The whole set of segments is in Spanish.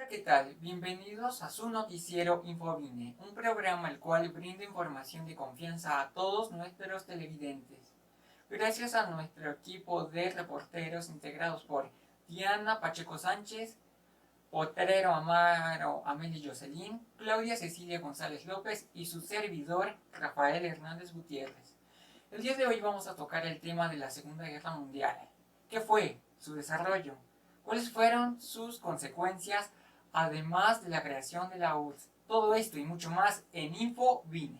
Hola, ¿qué tal? Bienvenidos a su noticiero Infovine, un programa el cual brinda información de confianza a todos nuestros televidentes. Gracias a nuestro equipo de reporteros integrados por Diana Pacheco Sánchez, Potrero Amaro Amelie Jocelyn, Claudia Cecilia González López y su servidor Rafael Hernández Gutiérrez. El día de hoy vamos a tocar el tema de la Segunda Guerra Mundial. ¿Qué fue su desarrollo? ¿Cuáles fueron sus consecuencias, además de la creación de la URSS? Todo esto y mucho más en Infovine.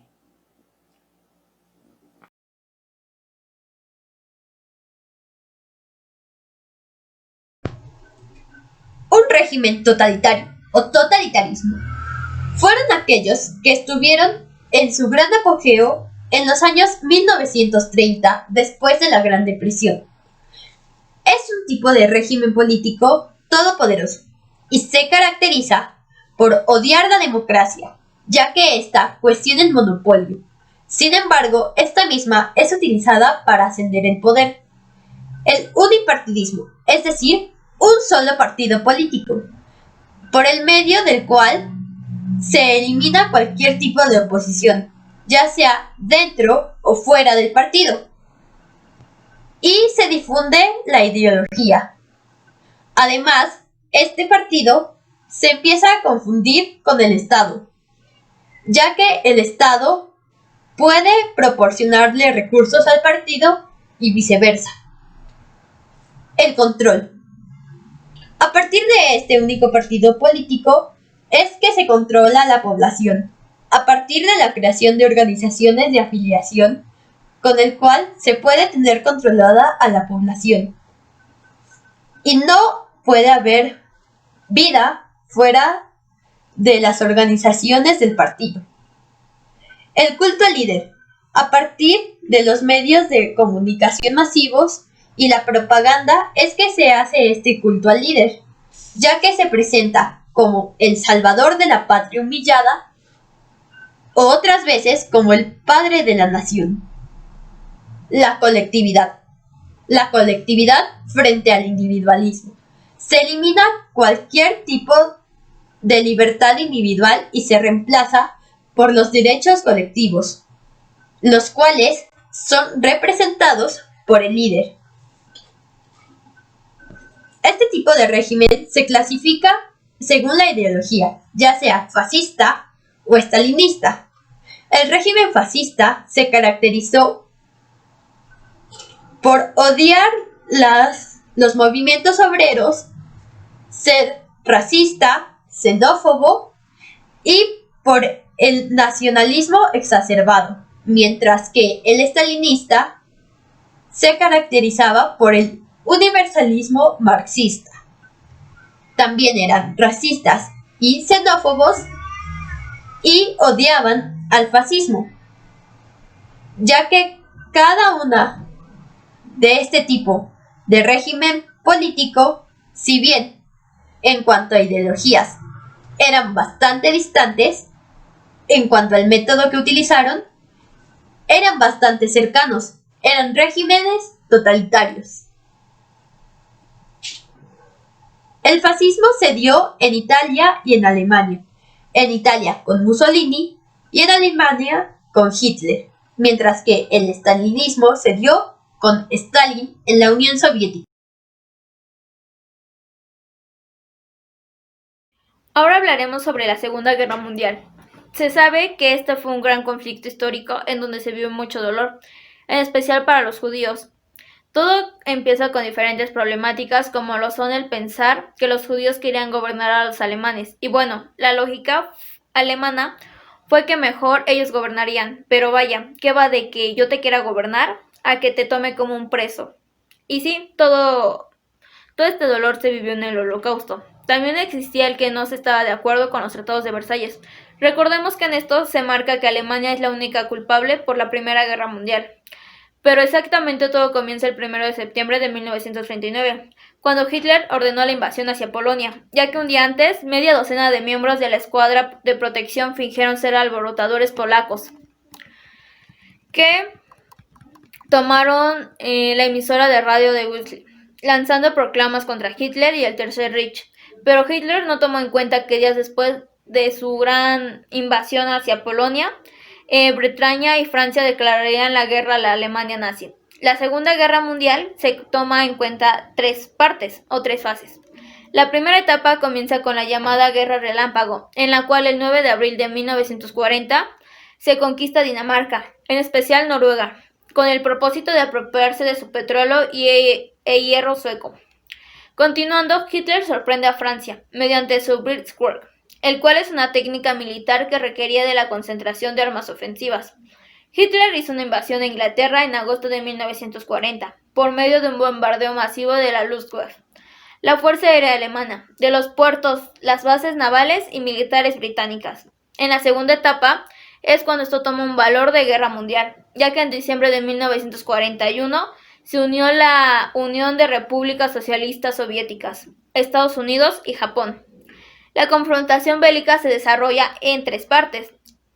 Un régimen totalitario o totalitarismo fueron aquellos que estuvieron en su gran apogeo en los años 1930 después de la Gran Depresión. Es un tipo de régimen político todopoderoso y se caracteriza por odiar la democracia, ya que ésta cuestiona el monopolio. Sin embargo, esta misma es utilizada para ascender el poder. El unipartidismo, es decir, un solo partido político, por el medio del cual se elimina cualquier tipo de oposición, ya sea dentro o fuera del partido, y se difunde la ideología. Además, este partido se empieza a confundir con el Estado, ya que el Estado puede proporcionarle recursos al partido y viceversa. El control. A partir de este único partido político es que se controla la población, a partir de la creación de organizaciones de afiliación con el cual se puede tener controlada a la población. Y no puede haber vida fuera de las organizaciones del partido. El culto al líder. A partir de los medios de comunicación masivos y la propaganda es que se hace este culto al líder, ya que se presenta como el salvador de la patria humillada o otras veces como el padre de la nación. La colectividad. La colectividad frente al individualismo. Se elimina cualquier tipo de libertad individual y se reemplaza por los derechos colectivos, los cuales son representados por el líder. Este tipo de régimen se clasifica según la ideología, ya sea fascista o estalinista. El régimen fascista se caracterizó por odiar los movimientos obreros, ser racista, xenófobo y por el nacionalismo exacerbado, mientras que el estalinista se caracterizaba por el universalismo marxista. También eran racistas y xenófobos y odiaban al fascismo, ya que cada una de este tipo de régimen político, si bien en cuanto a ideologías eran bastante distantes, en cuanto al método que utilizaron, eran bastante cercanos, eran regímenes totalitarios. El fascismo se dio en Italia y en Alemania. En Italia con Mussolini y en Alemania con Hitler, mientras que el estalinismo se dio con Stalin en la Unión Soviética. Ahora hablaremos sobre la Segunda Guerra Mundial. Se sabe que este fue un gran conflicto histórico en donde se vio mucho dolor, en especial para los judíos. Todo empieza con diferentes problemáticas como lo son el pensar que los judíos querían gobernar a los alemanes. Y bueno, la lógica alemana fue que mejor ellos gobernarían. Pero vaya, ¿qué va de que yo te quiera gobernar a que te tome como un preso? Y sí, todo este dolor se vivió en el Holocausto. También existía el que no se estaba de acuerdo con los tratados de Versalles. Recordemos que en esto se marca que Alemania es la única culpable por la Primera Guerra Mundial. Pero exactamente todo comienza el 1 de septiembre de 1939, cuando Hitler ordenó la invasión hacia Polonia, ya que un día antes, media docena de miembros de la escuadra de protección fingieron ser alborotadores polacos, que tomaron la emisora de radio de Wellesley, lanzando proclamas contra Hitler y el Tercer Reich. Pero Hitler no tomó en cuenta que días después de su gran invasión hacia Polonia, Bretaña y Francia declararían la guerra a la Alemania nazi. La Segunda Guerra Mundial se toma en cuenta tres partes o tres fases. La primera etapa comienza con la llamada Guerra Relámpago, en la cual el 9 de abril de 1940 se conquista Dinamarca, en especial Noruega, con el propósito de apropiarse de su petróleo e hierro sueco. Continuando, Hitler sorprende a Francia mediante su Blitzkrieg, el cual es una técnica militar que requería de la concentración de armas ofensivas. Hitler hizo una invasión a Inglaterra en agosto de 1940, por medio de un bombardeo masivo de la Luftwaffe, la Fuerza Aérea Alemana, de los puertos, las bases navales y militares británicas. En la segunda etapa es cuando esto toma un valor de guerra mundial, ya que en diciembre de 1941 se unió la Unión de Repúblicas Socialistas Soviéticas, Estados Unidos y Japón. La confrontación bélica se desarrolla en tres partes.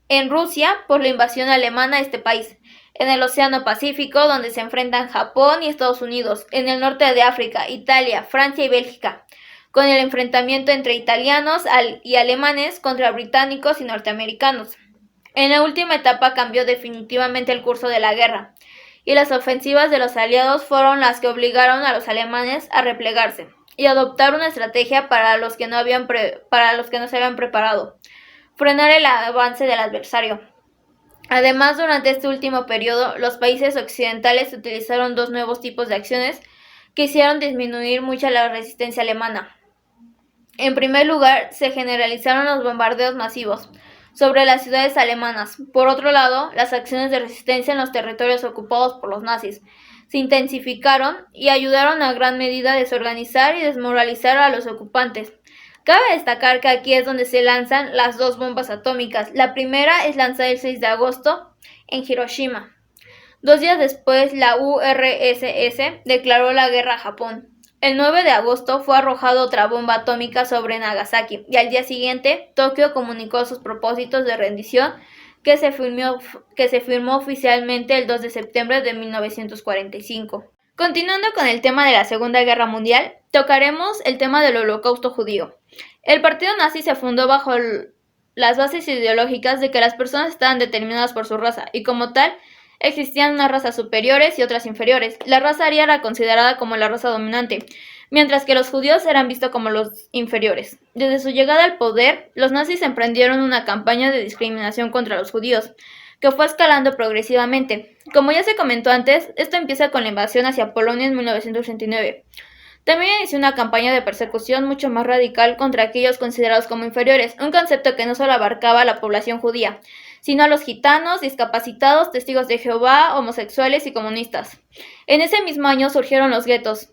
En Rusia, por la invasión alemana a este país. En el Océano Pacífico, donde se enfrentan Japón y Estados Unidos. En el norte de África, Italia, Francia y Bélgica, con el enfrentamiento entre italianos y alemanes contra británicos y norteamericanos. En la última etapa cambió definitivamente el curso de la guerra, y las ofensivas de los aliados fueron las que obligaron a los alemanes a replegarse y adoptar una estrategia para los que no se habían preparado: frenar el avance del adversario. Además, durante este último periodo, los países occidentales utilizaron dos nuevos tipos de acciones que hicieron disminuir mucho la resistencia alemana. En primer lugar, se generalizaron los bombardeos masivos sobre las ciudades alemanas. Por otro lado, las acciones de resistencia en los territorios ocupados por los nazis se intensificaron y ayudaron a gran medida a desorganizar y desmoralizar a los ocupantes. Cabe destacar que aquí es donde se lanzan las dos bombas atómicas. La primera es lanzada el 6 de agosto en Hiroshima. 2 días después, la URSS declaró la guerra a Japón. El 9 de agosto fue arrojada otra bomba atómica sobre Nagasaki y al día siguiente, Tokio comunicó sus propósitos de rendición que se firmó oficialmente el 2 de septiembre de 1945. Continuando con el tema de la Segunda Guerra Mundial, tocaremos el tema del Holocausto judío. El partido nazi se fundó bajo las bases ideológicas de que las personas estaban determinadas por su raza y como tal, existían unas razas superiores y otras inferiores. La raza aria era considerada como la raza dominante, mientras que los judíos eran vistos como los inferiores. Desde su llegada al poder, los nazis emprendieron una campaña de discriminación contra los judíos, que fue escalando progresivamente. Como ya se comentó antes, esto empieza con la invasión hacia Polonia en 1939. También inició una campaña de persecución mucho más radical contra aquellos considerados como inferiores, un concepto que no solo abarcaba a la población judía, sino a los gitanos, discapacitados, testigos de Jehová, homosexuales y comunistas. En ese mismo año surgieron los guetos,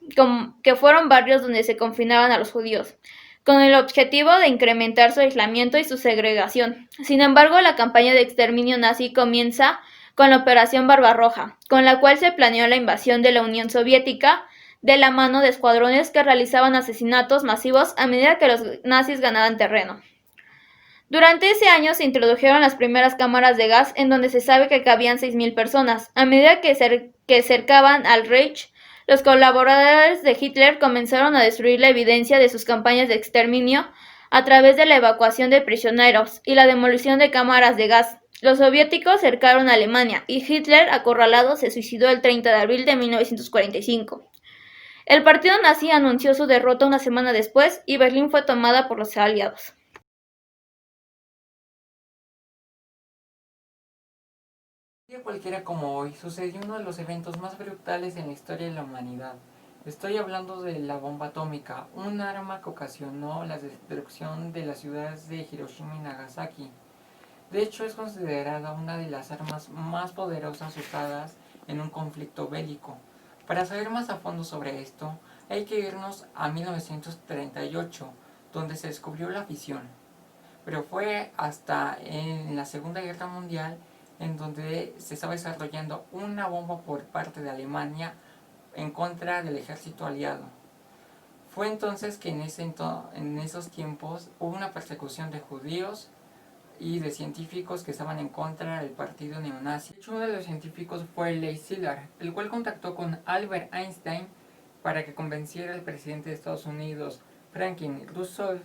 que fueron barrios donde se confinaban a los judíos, con el objetivo de incrementar su aislamiento y su segregación. Sin embargo, la campaña de exterminio nazi comienza con la Operación Barbarroja, con la cual se planeó la invasión de la Unión Soviética de la mano de escuadrones que realizaban asesinatos masivos a medida que los nazis ganaban terreno. Durante ese año se introdujeron las primeras cámaras de gas en donde se sabe que cabían 6.000 personas. A medida que cercaban al Reich, los colaboradores de Hitler comenzaron a destruir la evidencia de sus campañas de exterminio a través de la evacuación de prisioneros y la demolición de cámaras de gas. Los soviéticos cercaron a Alemania y Hitler, acorralado, se suicidó el 30 de abril de 1945. El partido nazi anunció su derrota una semana después y Berlín fue tomada por los aliados. Un día cualquiera como hoy sucedió uno de los eventos más brutales en la historia de la humanidad. Estoy hablando de la bomba atómica, un arma que ocasionó la destrucción de las ciudades de Hiroshima y Nagasaki. De hecho, es considerada una de las armas más poderosas usadas en un conflicto bélico. Para saber más a fondo sobre esto, hay que irnos a 1938, donde se descubrió la fisión. Pero fue hasta en la Segunda Guerra Mundial en donde se estaba desarrollando una bomba por parte de Alemania en contra del ejército aliado. Fue entonces que en esos tiempos hubo una persecución de judíos y de científicos que estaban en contra del partido neonazi. De hecho, uno de los científicos fue Leigh Szilard, el cual contactó con Albert Einstein para que convenciera al presidente de Estados Unidos, Franklin Roosevelt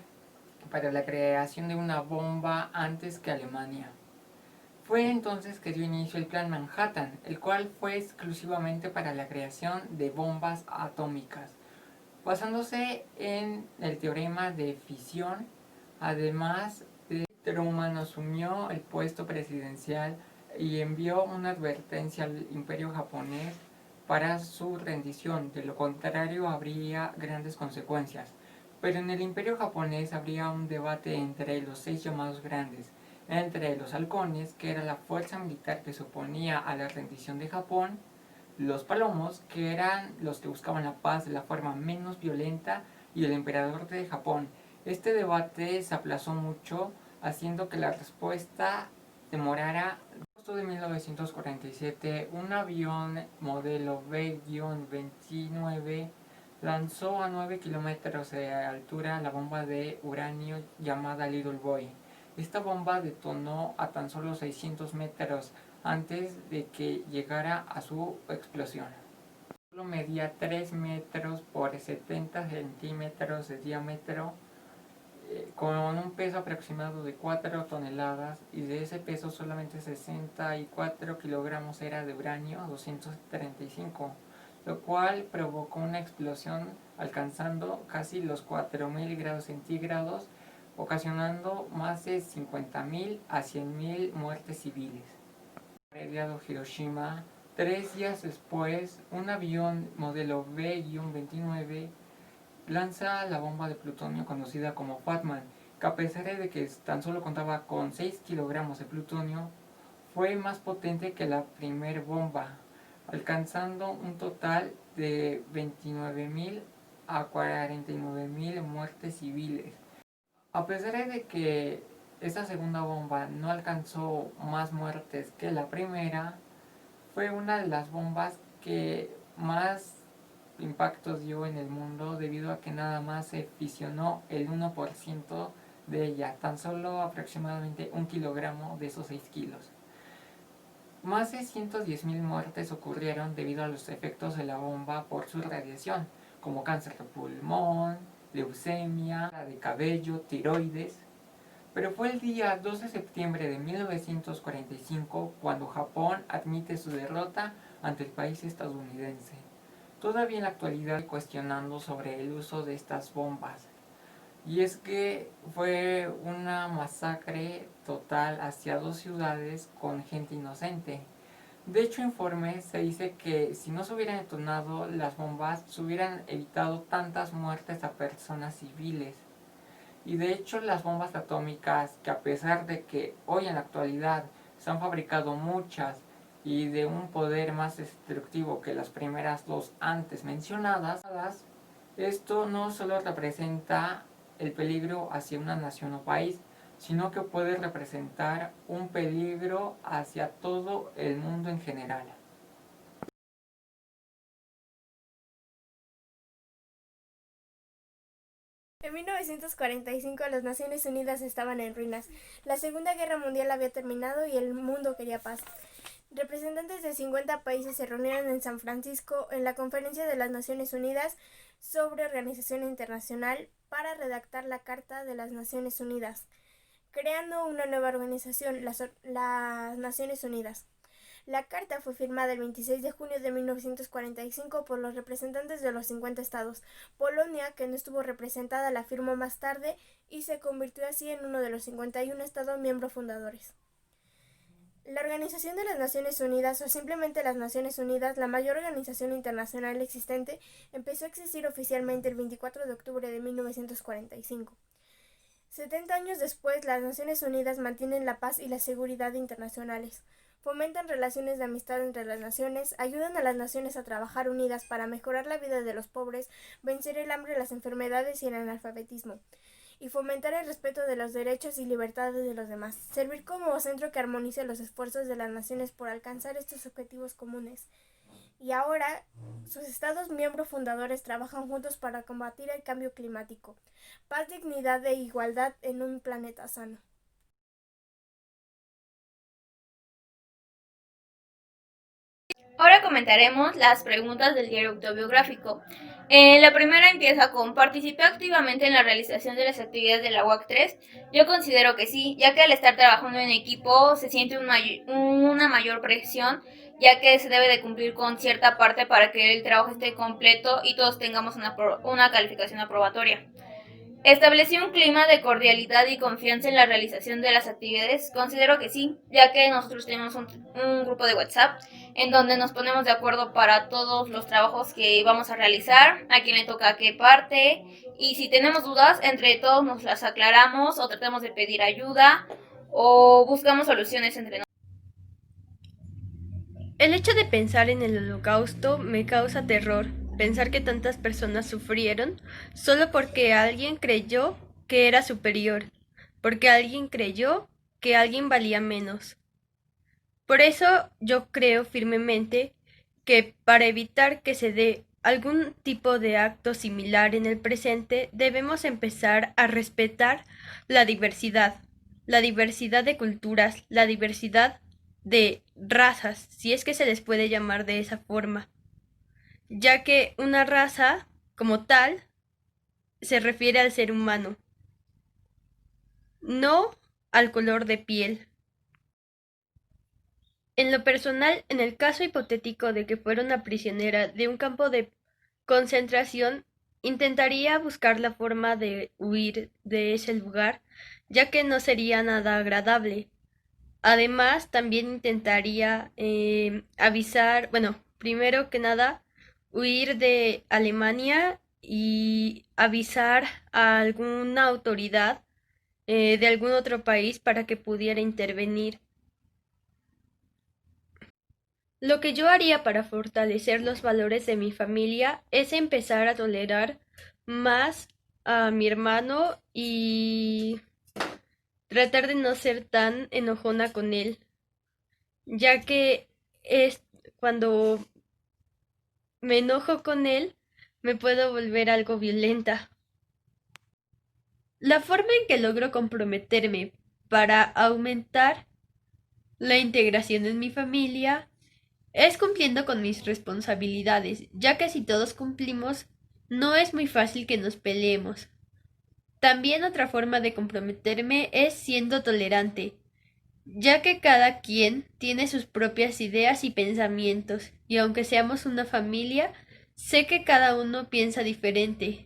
para la creación de una bomba antes que Alemania. Fue entonces que dio inicio el Plan Manhattan, el cual fue exclusivamente para la creación de bombas atómicas, basándose en el teorema de fisión. Además, Truman asumió el puesto presidencial y envió una advertencia al Imperio japonés para su rendición, de lo contrario habría grandes consecuencias. Pero en el Imperio japonés habría un debate entre los 6 llamados grandes, entre los halcones, que era la fuerza militar que se oponía a la rendición de Japón, los palomos, que eran los que buscaban la paz de la forma menos violenta, y el emperador de Japón. Este debate se aplazó mucho, haciendo que la respuesta demorara. En agosto de 1947, un avión modelo B-29 lanzó a 9 kilómetros de altura la bomba de uranio llamada Little Boy. Esta bomba detonó a tan solo 600 metros antes de que llegara a su explosión. Solo medía 3 metros por 70 centímetros de diámetro, con un peso aproximado de 4 toneladas, y de ese peso solamente 64 kilogramos era de uranio 235, lo cual provocó una explosión alcanzando casi los 4000 grados centígrados, ocasionando más de 50.000 a 100.000 muertes civiles. Mediado Hiroshima, 3 días después, un avión modelo B-29 lanza la bomba de plutonio conocida como Fat Man, que a pesar de que tan solo contaba con 6 kilogramos de plutonio, fue más potente que la primer bomba, alcanzando un total de 29.000 a 49.000 muertes civiles. A pesar de que esta segunda bomba no alcanzó más muertes que la primera, fue una de las bombas que más impactos dio en el mundo, debido a que nada más se fisionó el 1% de ella, tan solo aproximadamente 1 kilogramo de esos 6 kilos. Más de 110.000 muertes ocurrieron debido a los efectos de la bomba por su radiación, como cáncer de pulmón, leucemia, de cabello, tiroides. Pero fue el día 2 de septiembre de 1945 cuando Japón admite su derrota ante el país estadounidense. Todavía en la actualidad cuestionando sobre el uso de estas bombas. Y es que fue una masacre total hacia 2 ciudades con gente inocente. De hecho, informes se dice que si no se hubieran detonado las bombas, se hubieran evitado tantas muertes a personas civiles. Y de hecho, las bombas atómicas, que a pesar de que hoy en la actualidad se han fabricado muchas y de un poder más destructivo que las primeras dos antes mencionadas, esto no solo representa el peligro hacia una nación o país, sino que puede representar un peligro hacia todo el mundo en general. En 1945 las Naciones Unidas estaban en ruinas. La Segunda Guerra Mundial había terminado y el mundo quería paz. Representantes de 50 países se reunieron en San Francisco en la Conferencia de las Naciones Unidas sobre Organización Internacional para redactar la Carta de las Naciones Unidas, creando una nueva organización, las Naciones Unidas. La carta fue firmada el 26 de junio de 1945 por los representantes de los 50 estados. Polonia, que no estuvo representada, la firmó más tarde y se convirtió así en uno de los 51 estados miembros fundadores. La Organización de las Naciones Unidas, o simplemente las Naciones Unidas, la mayor organización internacional existente, empezó a existir oficialmente el 24 de octubre de 1945. 70 años después, las Naciones Unidas mantienen la paz y la seguridad internacionales. Fomentan relaciones de amistad entre las naciones, ayudan a las naciones a trabajar unidas para mejorar la vida de los pobres, vencer el hambre, las enfermedades y el analfabetismo, y fomentar el respeto de los derechos y libertades de los demás. Servir como centro que armonice los esfuerzos de las naciones por alcanzar estos objetivos comunes. Y ahora, sus estados miembros fundadores trabajan juntos para combatir el cambio climático. Paz, dignidad e igualdad en un planeta sano. Ahora comentaremos las preguntas del diario autobiográfico. La primera empieza con: ¿participé activamente en la realización de las actividades de la UAC 3? Yo considero que sí, ya que al estar trabajando en equipo se siente una mayor presión, ya que se debe de cumplir con cierta parte para que el trabajo esté completo y todos tengamos una calificación aprobatoria. ¿Establecí un clima de cordialidad y confianza en la realización de las actividades? Considero que sí, ya que nosotros tenemos un grupo de WhatsApp en donde nos ponemos de acuerdo para todos los trabajos que vamos a realizar, a quién le toca qué parte, y si tenemos dudas, entre todos nos las aclaramos o tratamos de pedir ayuda o buscamos soluciones entre nosotros. El hecho de pensar en el Holocausto me causa terror, pensar que tantas personas sufrieron solo porque alguien creyó que era superior, porque alguien creyó que alguien valía menos. Por eso yo creo firmemente que para evitar que se dé algún tipo de acto similar en el presente, debemos empezar a respetar la diversidad de culturas, la diversidad de razas, si es que se les puede llamar de esa forma, ya que una raza, como tal, se refiere al ser humano, no al color de piel. En lo personal, en el caso hipotético de que fuera una prisionera de un campo de concentración, intentaría buscar la forma de huir de ese lugar, ya que no sería nada agradable. Además, también intentaría avisar, bueno, primero que nada, huir de Alemania y avisar a alguna autoridad de algún otro país para que pudiera intervenir. Lo que yo haría para fortalecer los valores de mi familia es empezar a tolerar más a mi hermano y tratar de no ser tan enojona con él, ya que es cuando me enojo con él me puedo volver algo violenta. La forma en que logro comprometerme para aumentar la integración en mi familia es cumpliendo con mis responsabilidades, ya que si todos cumplimos, no es muy fácil que nos peleemos. También otra forma de comprometerme es siendo tolerante, ya que cada quien tiene sus propias ideas y pensamientos, y aunque seamos una familia, sé que cada uno piensa diferente.